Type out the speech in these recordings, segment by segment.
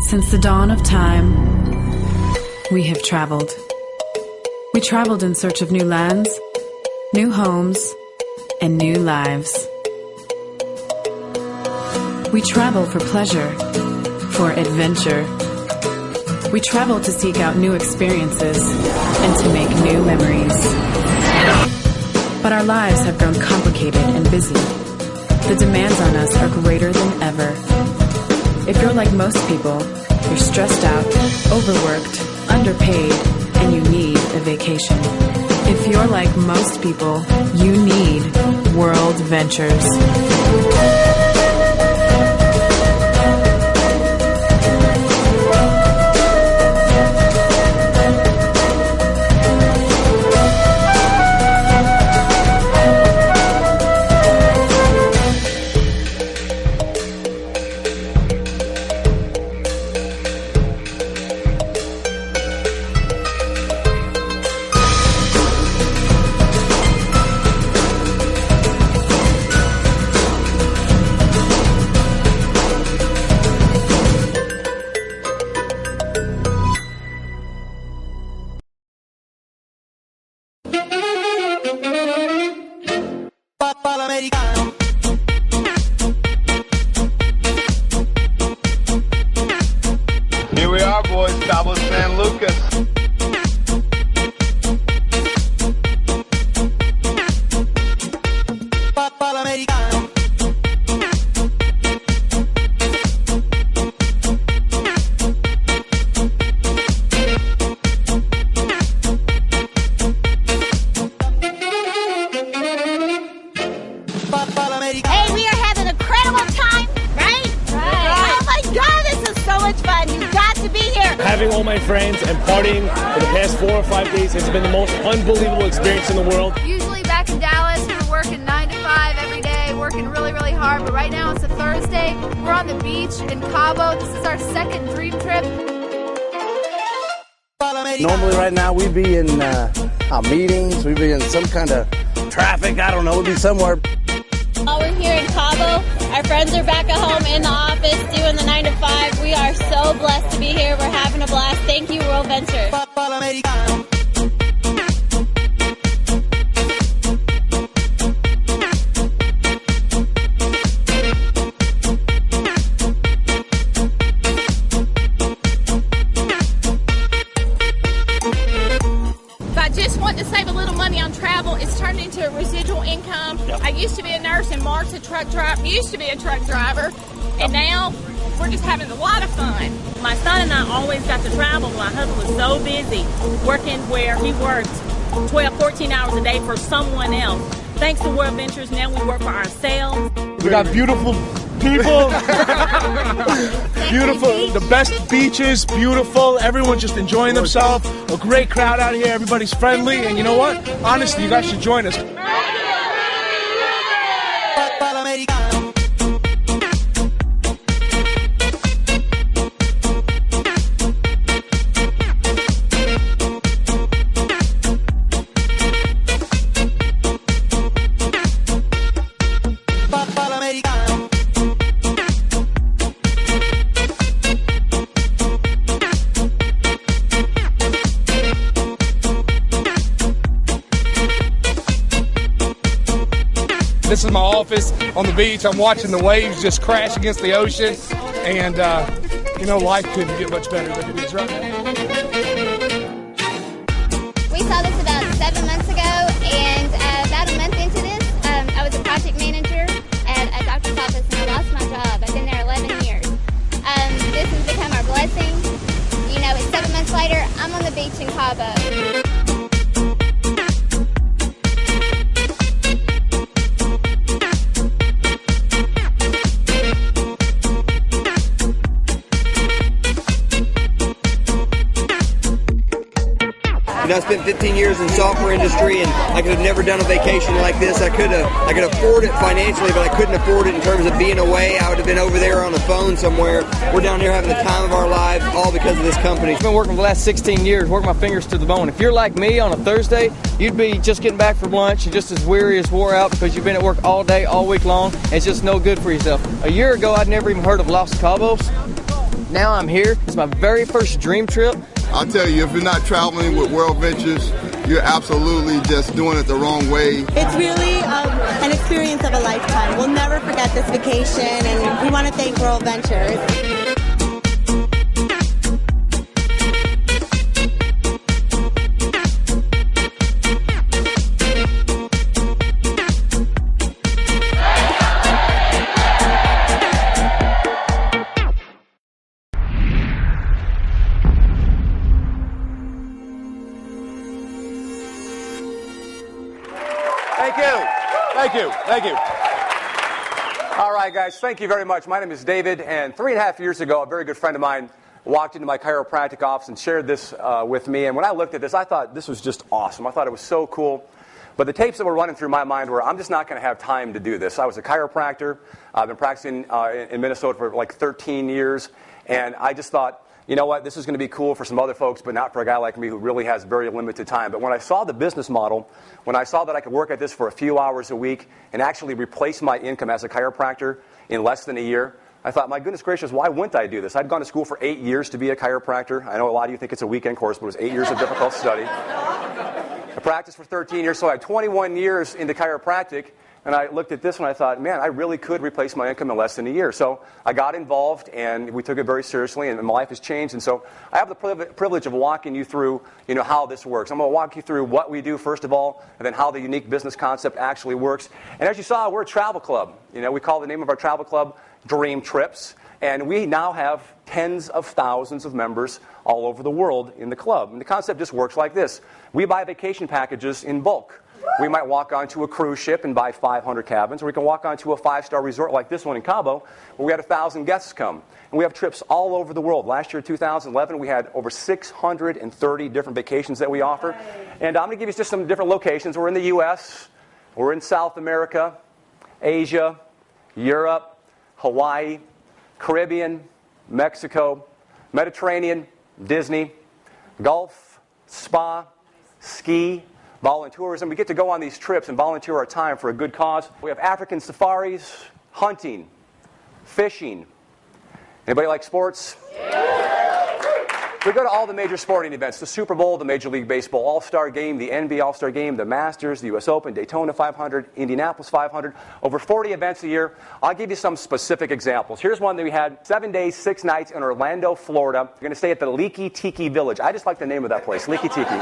Since the dawn of time, we have traveled. We traveled in search of new lands, new homes, and new lives. We travel for pleasure, for adventure. We travel to seek out new experiences and to make new memories. But our lives have grown complicated and busy. The demands on us are greater than ever. If you're like most people, you're stressed out, overworked, underpaid, and you need a vacation. If you're like most people, you need World Ventures. Here we are, boys. Cabo San Lucas. Hey, we are having an incredible time, right? Oh my God, this is so much fun. You've got to be here. Having all my friends and partying for the past 4 or 5 days has been the most unbelievable experience in the world. Usually back in Dallas, we're working 9 to 5 every day, working really, really hard. But right now it's a Thursday. We're on the beach in Cabo. This is our second dream trip. Normally right now we'd be in our meetings, we'd be in some kind of traffic, I don't know, we'd be somewhere. While we're here in Cabo, our friends are back at home in the office doing the 9 to 5. We are so blessed to be here. We're having a blast. Thank you, World Ventures. I just want to save a little money on travel. It's turned into a residual income. Yep. I used to be a nurse and Mark's a truck driver. Used to be a truck driver, and now we're just having a lot of fun. My son and I always got to travel. My husband was so busy working where he worked 12, 14 hours a day for someone else. Thanks to World Ventures, now we work for ourselves. We got beautiful people, beautiful, the best beaches, beautiful, everyone's just enjoying themselves, a great crowd out here, everybody's friendly, and you know what? Honestly, you guys should join us. This is my office on the beach. I'm watching the waves just crash against the ocean, and you know, life couldn't get much better than it is right now. We saw this about 7 months ago, and about a month into this, I was a project manager at a doctor's office, and I lost my job. I've been there 11 years. This has become our blessing. You know, it's 7 months later, I'm on the beach in Cabo. You know, I spent 15 years in the software industry, and I could have never done a vacation like this. I could afford it financially, but I couldn't afford it in terms of being away. I would have been over there on the phone somewhere. We're down here having the time of our lives, all because of this company. I've been working for the last 16 years, working my fingers to the bone. If you're like me on a Thursday, you'd be just getting back from lunch and just as weary as wore out because you've been at work all day, all week long, and it's just no good for yourself. A year ago, I'd never even heard of Los Cabos. Now I'm here. It's my very first dream trip. I'll tell you, if you're not traveling with World Ventures, you're absolutely just doing it the wrong way. It's really an experience of a lifetime. We'll never forget this vacation, and we want to thank World Ventures. Thank you. All right, guys, thank you very much. My name is David, and 3.5 years ago, a very good friend of mine walked into my chiropractic office and shared this with me. And when I looked at this, I thought this was just awesome. I thought it was so cool. But the tapes that were running through my mind were, I'm just not going to have time to do this. I was a chiropractor. I've been practicing in Minnesota for like 13 years. And I just thought, you know what, this is going to be cool for some other folks, but not for a guy like me who really has very limited time. But when I saw the business model, when I saw that I could work at this for a few hours a week and actually replace my income as a chiropractor in less than a year, I thought, my goodness gracious, why wouldn't I do this? I'd gone to school for 8 years to be a chiropractor. I know a lot of you think it's a weekend course, but it was 8 years of difficult study. I practiced for 13 years, so I had 21 years into chiropractic. And I looked at this and I thought, man, I really could replace my income in less than a year. So I got involved, and we took it very seriously, and my life has changed. And so I have the privilege of walking you through, how this works. I'm going to walk you through what we do, first of all, and then how the unique business concept actually works. And as you saw, we're a travel club. We call the name of our travel club Dream Trips. And we now have tens of thousands of members all over the world in the club. And the concept just works like this. We buy vacation packages in bulk. We might walk onto a cruise ship and buy 500 cabins, or we can walk onto a 5-star resort like this one in Cabo, where we had 1,000 guests come. And we have trips all over the world. Last year, 2011, we had over 630 different vacations that we offer. And I'm going to give you just some different locations. We're in the U.S., we're in South America, Asia, Europe, Hawaii, Caribbean, Mexico, Mediterranean, Disney, Gulf, spa, ski, volunteerism. We get to go on these trips and volunteer our time for a good cause. We have African safaris, hunting, fishing. Anybody like sports? We go to all the major sporting events, the Super Bowl, the Major League Baseball All-Star Game, the NBA All-Star Game, the Masters, the U.S. Open, Daytona 500, Indianapolis 500, over 40 events a year. I'll give you some specific examples. Here's one that we had 7 days, 6 nights in Orlando, Florida. We're going to stay at the Leaky Tiki Village. I just like the name of that place, Leaky Tiki.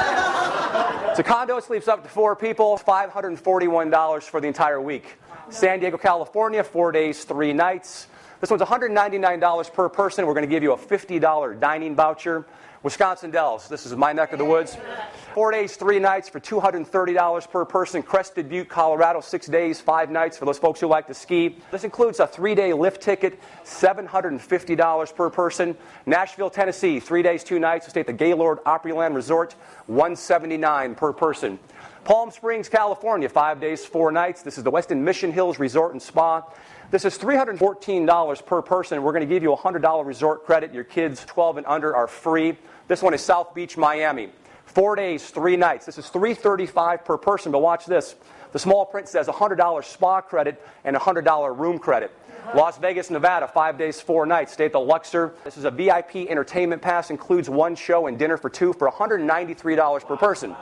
It's a condo, sleeps up to 4 people, $541 for the entire week. San Diego, California, 4 days, 3 nights. This one's $199 per person. We're going to give you a $50 dining voucher. Wisconsin Dells, this is my neck of the woods. 4 days, 3 nights for $230 per person. Crested Butte, Colorado, 6 days, 5 nights for those folks who like to ski. This includes a 3-day lift ticket, $750 per person. Nashville, Tennessee, 3 days, 2 nights. We stay at the Gaylord Opryland Resort, $179 per person. Palm Springs, California, 5 days, 4 nights. This is the Westin Mission Hills Resort and Spa. This is $314 per person. We're going to give you a $100 resort credit. Your kids 12 and under are free. This one is South Beach, Miami. 4 days, 3 nights. This is $335 per person, but watch this. The small print says $100 spa credit and $100 room credit. Las Vegas, Nevada, 5 days, 4 nights. Stay at the Luxor. This is a VIP entertainment pass, includes 1 show and dinner for 2 for $193 per person.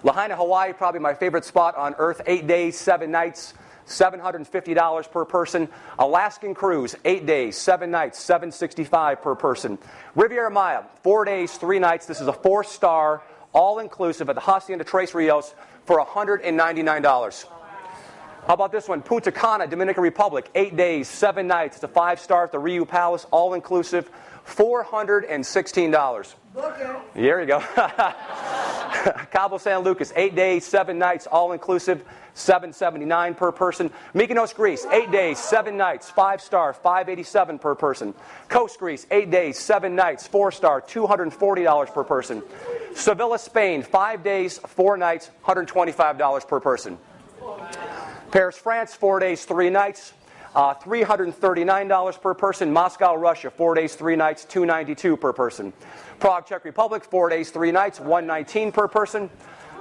Lahaina, Hawaii, probably my favorite spot on earth. 8 days, 7 nights. $750 per person. Alaskan Cruise, 8 days, 7 nights, $765 per person. Riviera Maya, 4 days, 3 nights. This is a 4-star, all-inclusive at the Hacienda Tres Rios for $199. How about this one? Punta Cana, Dominican Republic, 8 days, 7 nights. It's a 5-star at the Riu Palace, all-inclusive, $416. There you go. Cabo San Lucas, 8 days, 7 nights, all-inclusive, $779 per person. Mykonos, Greece, 8 days, 7 nights, 5-star, $587 per person. Coast Greece, 8 days, 7 nights, 4-star, $240 per person. Sevilla, Spain, 5 days, 4 nights, $125 per person. Paris, France, 4 days, 3 nights, $339 per person. Moscow, Russia, 4 days, 3 nights, $292 per person. Prague, Czech Republic, 4 days, 3 nights, $119 per person.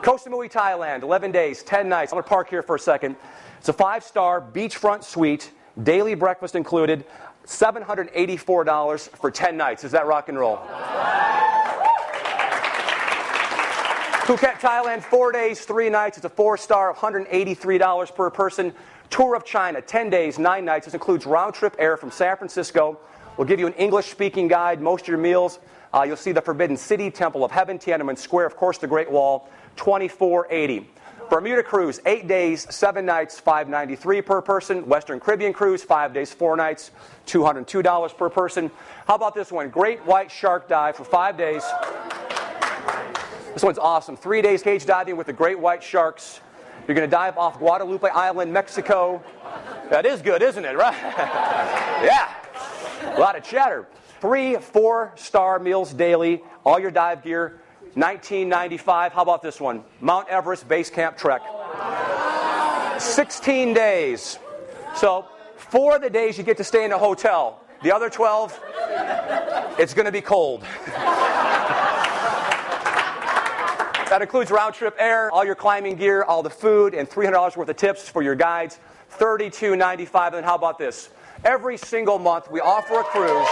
Koh Samui, Thailand, 11 days, 10 nights. I'm going to park here for a second. It's a 5-star beachfront suite, daily breakfast included, $784 for 10 nights. Is that rock and roll? Phuket, Thailand, 4 days, 3 nights. It's a 4-star, $183 per person. Tour of China, 10 days, 9 nights. This includes round-trip air from San Francisco. We'll give you an English-speaking guide, most of your meals. You'll see the Forbidden City, Temple of Heaven, Tiananmen Square, of course, the Great Wall, $24.80. Bermuda cruise, 8 days, 7 nights, $593 per person. Western Caribbean cruise, 5 days, 4 nights, $202 per person. How about this one? Great White Shark Dive for 5 days. This one's awesome. 3 days cage diving with the great white sharks. You're going to dive off Guadalupe Island, Mexico. That is good, isn't it, right? Yeah. A lot of chatter. 3 4-star meals daily. All your dive gear. $19.95. How about this one? Mount Everest Base Camp Trek. 16 days. So 4 of the days you get to stay in a hotel. The other 12, it's going to be cold. That includes round-trip air, all your climbing gear, all the food, and $300 worth of tips for your guides. $32.95. And how about this? Every single month we offer a cruise.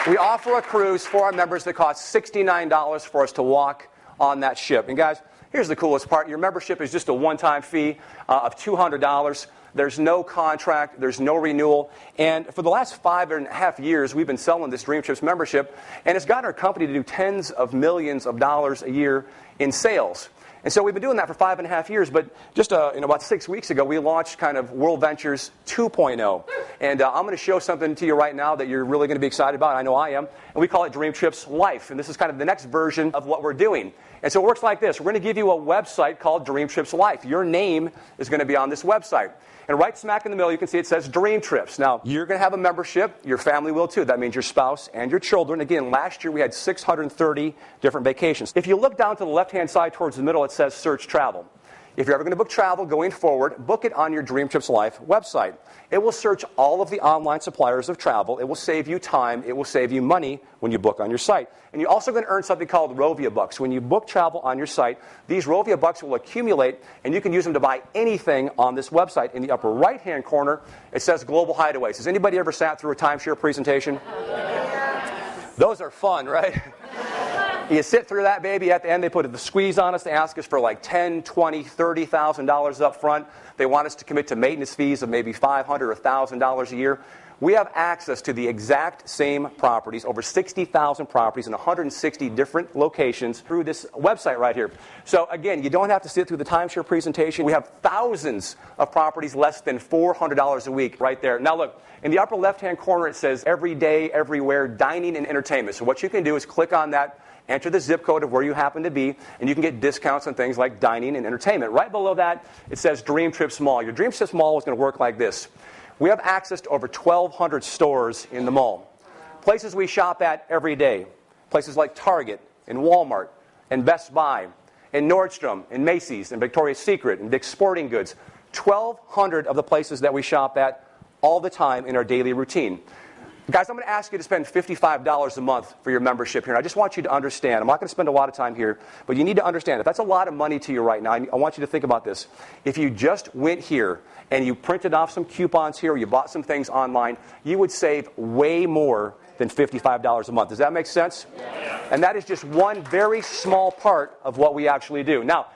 We offer a cruise for our members that costs $69 for us to walk on that ship. And guys, here's the coolest part. Your membership is just a one-time fee of $200. There's no contract. There's no renewal. And for the last 5.5 years, we've been selling this Dream Trips membership, and it's gotten our company to do tens of millions of dollars a year in sales. And so we've been doing that for 5.5 years, but just about 6 weeks ago, we launched kind of World Ventures 2.0. And I'm going to show something to you right now that you're really going to be excited about. I know I am. And we call it Dream Trips Life. And this is kind of the next version of what we're doing. And so it works like this. We're going to give you a website called Dream Trips Life. Your name is going to be on this website. And right smack in the middle, you can see it says Dream Trips. Now, you're going to have a membership. Your family will too. That means your spouse and your children. Again, last year we had 630 different vacations. If you look down to the left-hand side towards the middle, it says Search Travel. If you're ever going to book travel going forward, book it on your Dream Trips Life website. It will search all of the online suppliers of travel. It will save you time. It will save you money when you book on your site. And you're also going to earn something called Rovia Bucks. When you book travel on your site, these Rovia Bucks will accumulate, and you can use them to buy anything on this website. In the upper right-hand corner, it says Global Hideaways. Has anybody ever sat through a timeshare presentation? Those are fun, right? You sit through that baby. At the end, they put the squeeze on us. They ask us for like $10,000, $20,000, $30,000 up front. They want us to commit to maintenance fees of maybe $500 or $1,000 a year. We have access to the exact same properties, over 60,000 properties in 160 different locations through this website right here. So again, you don't have to sit through the timeshare presentation. We have thousands of properties less than $400 a week right there. Now look, in the upper left-hand corner it says Every Day, Everywhere, Dining and Entertainment. So what you can do is click on that, enter the zip code of where you happen to be, and you can get discounts on things like dining and entertainment. Right below that, it says Dream Trips Mall. Your Dream Trips Mall is going to work like this. We have access to over 1,200 stores in the mall. Places we shop at every day. Places like Target and Walmart and Best Buy and Nordstrom and Macy's and Victoria's Secret and Dick's Sporting Goods. 1,200 of the places that we shop at all the time in our daily routine. Guys, I'm going to ask you to spend $55 a month for your membership here. And I just want you to understand. I'm not going to spend a lot of time here, but you need to understand if that's a lot of money to you right now, I want you to think about this. If you just went here and you printed off some coupons here or you bought some things online, you would save way more than $55 a month. Does that make sense? Yeah. And that is just one very small part of what we actually do. Now,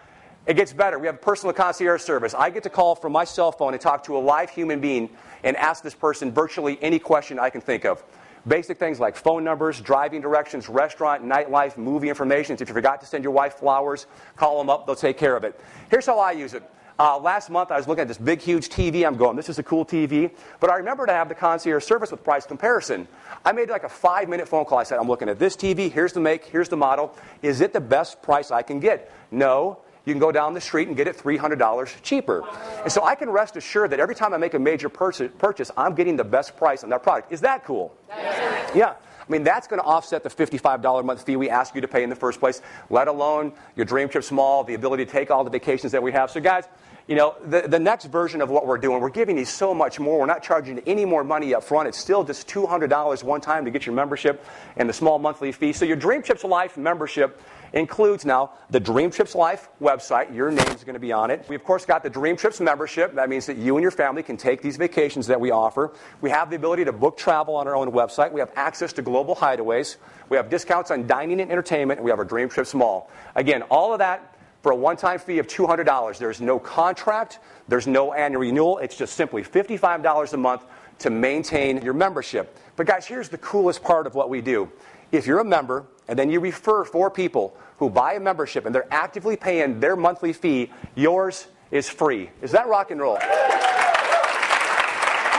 it gets better. We have a personal concierge service. I get to call from my cell phone and talk to a live human being and ask this person virtually any question I can think of. Basic things like phone numbers, driving directions, restaurant, nightlife, movie information. If you forgot to send your wife flowers, call them up. They'll take care of it. Here's how I use it. Last month, I was looking at this big, huge TV. I'm going, this is a cool TV. But I remember to have the concierge service with price comparison. I made like a 5-minute phone call. I said, I'm looking at this TV. Here's the make. Here's the model. Is it the best price I can get? No. You can go down the street and get it $300 cheaper. And so I can rest assured that every time I make a major purchase, I'm getting the best price on that product. Is that cool? Yeah. I mean, that's going to offset the $55 a month fee we ask you to pay in the first place, let alone your Dream Trips Mall, the ability to take all the vacations that we have. So guys, the next version of what we're doing, we're giving you so much more. We're not charging any more money up front. It's still just $200 one time to get your membership and the small monthly fee. So your Dream Trips Life membership includes now the Dream Trips Life website. Your name is going to be on it. We, of course, got the Dream Trips membership. That means that you and your family can take these vacations that we offer. We have the ability to book travel on our own website. We have access to global hideaways. We have discounts on dining and entertainment. And we have our Dream Trips Mall. Again, all of that for a one-time fee of $200. There's no contract. There's no annual renewal. It's just simply $55 a month to maintain your membership. But guys, here's the coolest part of what we do. If you're a member and then you refer 4 people who buy a membership and they're actively paying their monthly fee, yours is free. Is that rock and roll?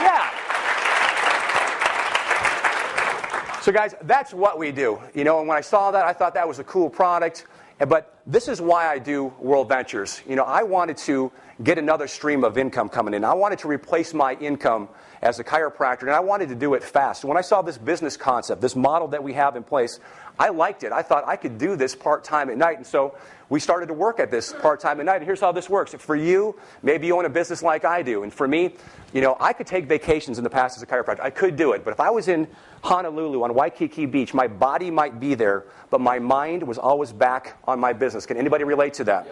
Yeah. So guys, that's what we do. And when I saw that, I thought that was a cool product. But this is why I do World Ventures. I wanted to get another stream of income coming in. I wanted to replace my income as a chiropractor, and I wanted to do it fast. When I saw this business concept, this model that we have in place, I liked it. I thought I could do this part-time at night, and so we started to work at this part-time at night. And here's how this works. For you, maybe you own a business like I do, and for me, I could take vacations in the past as a chiropractor. I could do it, but if I was in Honolulu on Waikiki Beach, my body might be there, but my mind was always back on my business. Can anybody relate to that?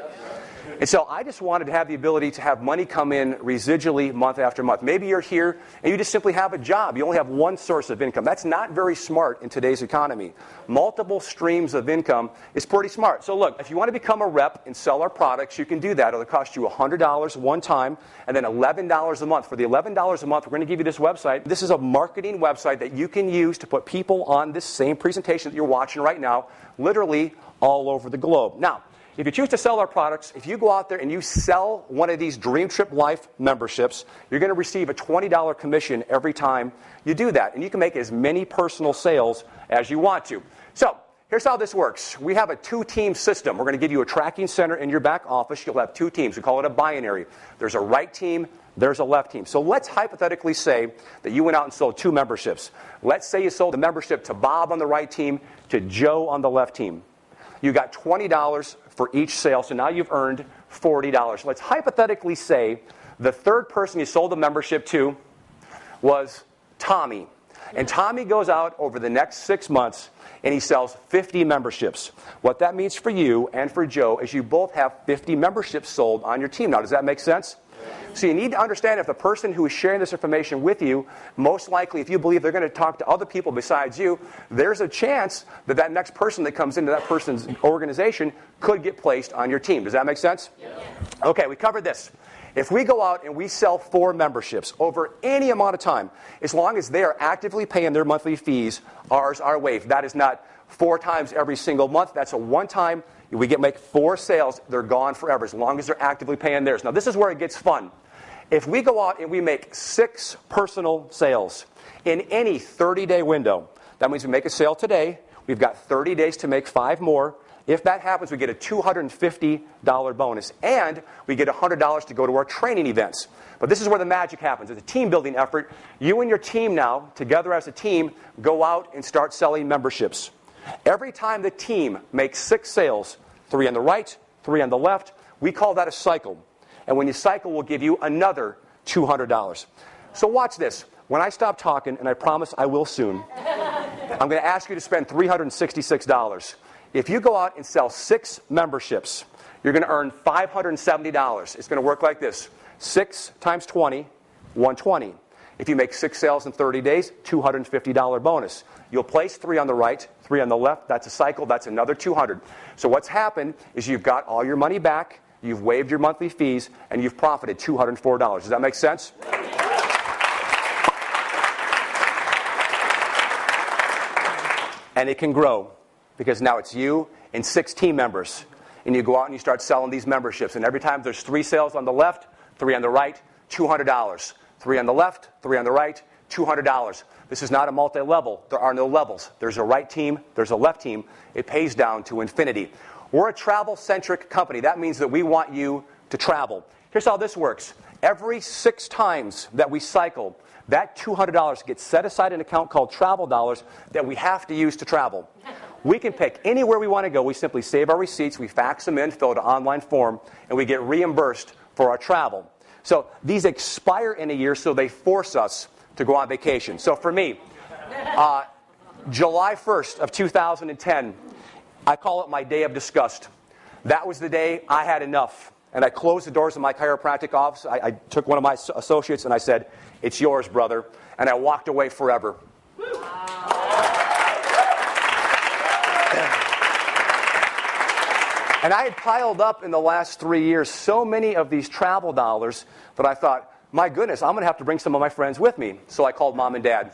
And so I just wanted to have the ability to have money come in residually month after month. Maybe you're here and you just simply have a job. You only have one source of income. That's not very smart in today's economy. Multiple streams of income is pretty smart. So look, if you want to become a rep and sell our products, you can do that. It'll cost you $100 one time and then $11 a month. For the $11 a month, we're going to give you this website. This is a marketing website that you can use to put people on this same presentation that you're watching right now, literally all over the globe. Now, if you choose to sell our products, if you go out there and you sell one of these Dream Trip Life memberships, you're going to receive a $20 commission every time you do that. And you can make as many personal sales as you want to. So here's how this works. We have a 2-team system. We're going to give you a tracking center in your back office. You'll have 2 teams. We call it a binary. There's a right team. There's a left team. So let's hypothetically say that you went out and sold 2 memberships. Let's say you sold the membership to Bob on the right team, to Joe on the left team. You got $20 for each sale, so now you've earned $40. Let's hypothetically say the third person you sold the membership to was Tommy. And Tommy goes out over the next 6 months and he sells 50 memberships. What that means for you and for Joe is you both have 50 memberships sold on your team. Now, does that make sense? So you need to understand if the person who is sharing this information with you, most likely if you believe they're going to talk to other people besides you, there's a chance that that next person that comes into that person's organization could get placed on your team. Does that make sense? Yeah. Okay, we covered this. If we go out and we sell 4 memberships over any amount of time, as long as they are actively paying their monthly fees, ours are waived. That is not 4 times every single month. That's a one-time. We make 4 sales, they're gone forever, as long as they're actively paying theirs. Now, this is where it gets fun. If we go out and we make 6 personal sales in any 30-day window, that means we make a sale today, we've got 30 days to make 5 more. If that happens, we get a $250 bonus, and we get $100 to go to our training events. But this is where the magic happens. It's a team-building effort. You and your team now, together as a team, go out and start selling memberships. Every time the team makes 6 sales, 3 on the right, 3 on the left, we call that a cycle. And when you cycle, we'll give you another $200. So watch this. When I stop talking, and I promise I will soon, I'm going to ask you to spend $366. If you go out and sell 6 memberships, you're going to earn $570. It's going to work like this. 6 times 20, 120. If you make 6 sales in 30 days, $250 bonus. You'll place 3 on the right, 3 on the left. That's a cycle. That's another $200. So what's happened is you've got all your money back, you've waived your monthly fees, and you've profited $204. Does that make sense? And it can grow because now it's you and 6 team members. And you go out and you start selling these memberships. And every time there's 3 sales on the left, 3 on the right, $200. 3 on the left, 3 on the right, $200. This is not a multi-level. There are no levels. There's a right team. There's a left team. It pays down to infinity. We're a travel-centric company. That means that we want you to travel. Here's how this works. Every 6 times that we cycle, that $200 gets set aside in an account called travel dollars that we have to use to travel. We can pick anywhere we want to go. We simply save our receipts, we fax them in, fill out an online form, and we get reimbursed for our travel. So these expire in a year, so they force us to go on vacation. So for me, July 1st of 2010, I call it my day of disgust. That was the day I had enough. And I closed the doors of my chiropractic office. I took one of my associates and I said, "It's yours, brother." And I walked away forever. And I had piled up in the last 3 years so many of these travel dollars that I thought, my goodness, I'm going to have to bring some of my friends with me. So I called Mom and Dad.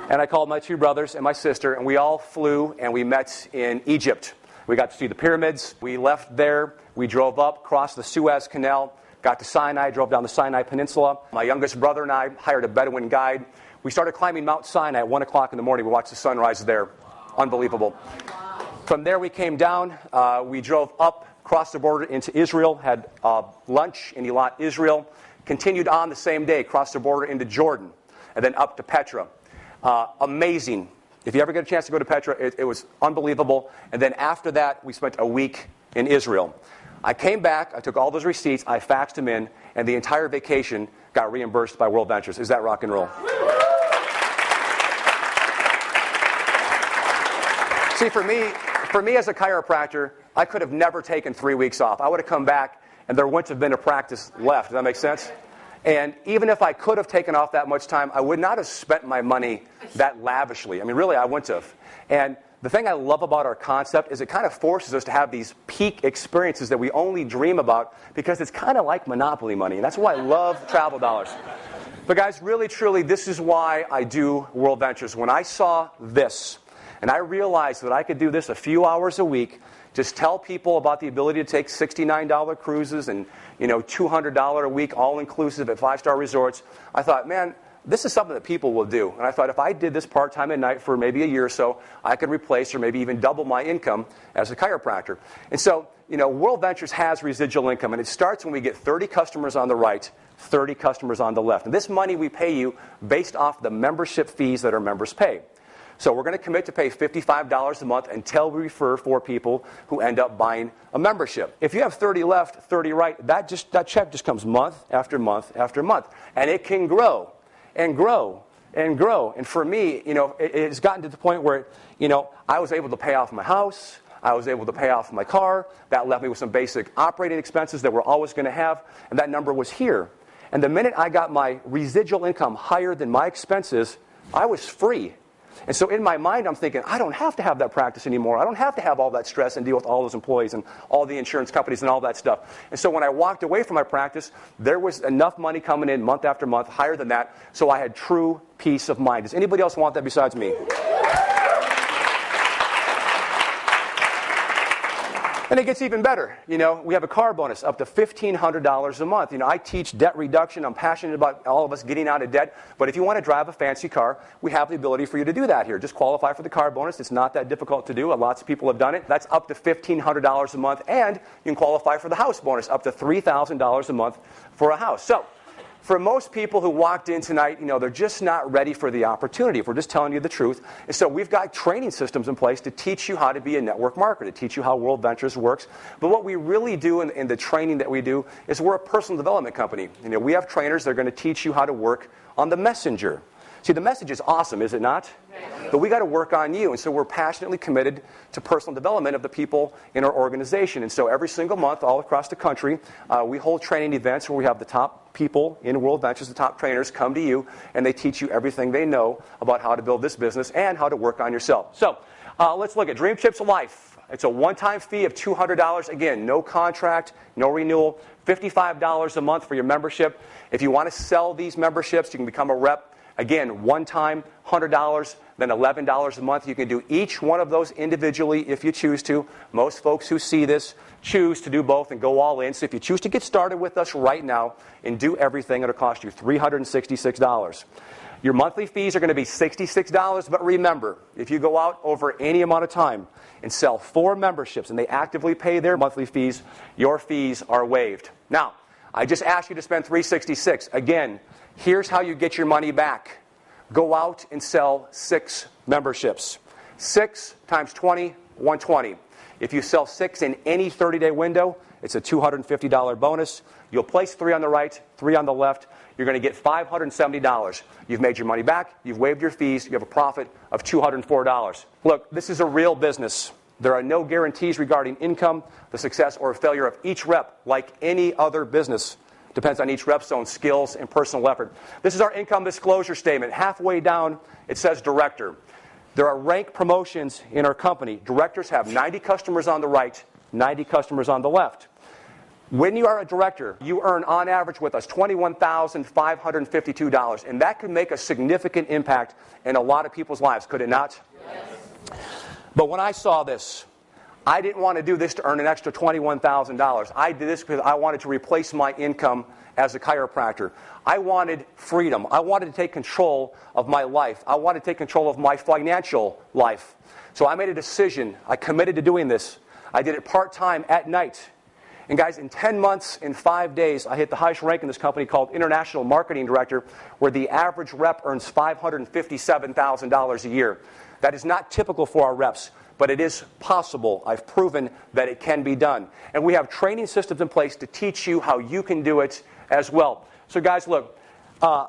And I called my 2 brothers and my sister, and we all flew and we met in Egypt. We got to see the pyramids. We left there. We drove up, crossed the Suez Canal, got to Sinai, drove down the Sinai Peninsula. My youngest brother and I hired a Bedouin guide. We started climbing Mount Sinai at 1 o'clock in the morning. We watched the sunrise there. Unbelievable. From there we came down. We drove up, crossed the border into Israel, had lunch in Eilat, Israel. Continued on the same day, crossed the border into Jordan, and then up to Petra. Amazing. If you ever get a chance to go to Petra, it was unbelievable. And then after that, we spent a week in Israel. I came back, I took all those receipts, I faxed them in, and the entire vacation got reimbursed by World Ventures. Is that rock and roll? See, for me as a chiropractor, I could have never taken 3 weeks off. I would have come back, and there wouldn't have been a practice left. Does that make sense? And even if I could have taken off that much time, I would not have spent my money that lavishly. I mean, really, I wouldn't have. And the thing I love about our concept is it kind of forces us to have these peak experiences that we only dream about because it's kind of like Monopoly money. And that's why I love travel dollars. But guys, really, truly, this is why I do World Ventures. When I saw this, and I realized that I could do this a few hours a week, just tell people about the ability to take $69 cruises and $200 a week all-inclusive at 5-star resorts. I thought, man, this is something that people will do. And I thought if I did this part-time at night for maybe a year or so, I could replace or maybe even double my income as a chiropractor. And so, World Ventures has residual income, and it starts when we get 30 customers on the right, 30 customers on the left. And this money we pay you based off the membership fees that our members pay. So we're going to commit to pay $55 a month until we refer 4 people who end up buying a membership. If you have 30 left, 30 right, that check just comes month after month after month. And it can grow and grow and grow. And for me, it's gotten to the point where, I was able to pay off my house. I was able to pay off my car. That left me with some basic operating expenses that we're always going to have. And that number was here. And the minute I got my residual income higher than my expenses, I was free. And so in my mind, I'm thinking, I don't have to have that practice anymore. I don't have to have all that stress and deal with all those employees and all the insurance companies and all that stuff. And so when I walked away from my practice, there was enough money coming in month after month, higher than that, so I had true peace of mind. Does anybody else want that besides me? And it gets even better. We have a car bonus up to $1,500 a month. I teach debt reduction. I'm passionate about all of us getting out of debt. But if you want to drive a fancy car, we have the ability for you to do that here. Just qualify for the car bonus. It's not that difficult to do. Lots of people have done it. That's up to $1,500 a month. And you can qualify for the house bonus, up to $3,000 a month for a house. So for most people who walked in tonight, they're just not ready for the opportunity, if we're just telling you the truth. And so we've got training systems in place to teach you how to be a network marketer, to teach you how World Ventures works. But what we really do in the training that we do is we're a personal development company. We have trainers that are going to teach you how to work on the messenger. See, the message is awesome, is it not? But we got to work on you. And so we're passionately committed to personal development of the people in our organization. And so every single month, all across the country, we hold training events where we have the top people in World Ventures, the top trainers, come to you, and they teach you everything they know about how to build this business and how to work on yourself. So let's look at Dream Chips Life. It's a one-time fee of $200. Again, no contract, no renewal, $55 a month for your membership. If you want to sell these memberships, you can become a rep. Again, one time, $100, then $11 a month. You can do each one of those individually if you choose to. Most folks who see this choose to do both and go all in. So if you choose to get started with us right now and do everything, it'll cost you $366. Your monthly fees are going to be $66, but remember, if you go out over any amount of time and sell 4 memberships and they actively pay their monthly fees, your fees are waived. Now, I just asked you to spend $366. Again, here's how you get your money back. Go out and sell 6 memberships. 6 times 20, 120. If you sell 6 in any 30-day window, It's a $250 bonus. You'll place 3 on the right, 3 on the left. You're going to get $570. You've made your money back. You've waived your fees. You have a profit of $204. Look, this is a real business. There are no guarantees regarding income, the success or failure of each rep, like any other business. Depends on each rep's own skills and personal effort. This is our income disclosure statement. Halfway down, it says director. There are rank promotions in our company. Directors have 90 customers on the right, 90 customers on the left. When you are a director, you earn on average with us $21,552, and that could make a significant impact in a lot of people's lives, could it not? Yes. But when I saw this, I didn't want to do this to earn an extra $21,000. I did this because I wanted to replace my income as a chiropractor. I wanted freedom. I wanted to take control of my life. I wanted to take control of my financial life. So I made a decision. I committed to doing this. I did it part-time at night. And guys, in 10 months, in 5 days, I hit the highest rank in this company called International Marketing Director, where the average rep earns $557,000 a year. That is not typical for our reps, but it is possible. I've proven that it can be done. And we have training systems in place to teach you how you can do it as well. So guys, look, I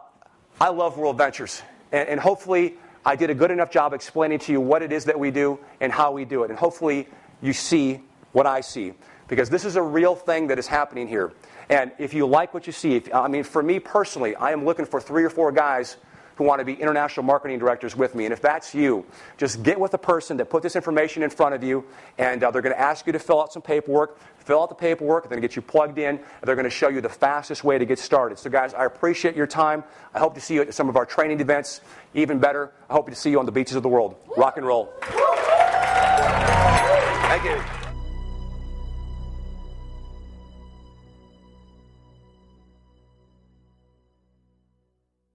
love World Ventures. And hopefully I did a good enough job explaining to you what it is that we do and how we do it. And hopefully you see what I see. Because this is a real thing that is happening here. And if you like what you see, for me personally, I am looking for 3 or 4 guys who want to be international marketing directors with me. And if that's you, just get with the person that put this information in front of you, and they're going to ask you to fill out some paperwork. Fill out the paperwork, they're going to get you plugged in, and they're going to show you the fastest way to get started. So guys, I appreciate your time. I hope to see you at some of our training events. Even better, I hope to see you on the beaches of the world. Rock and roll. Thank you.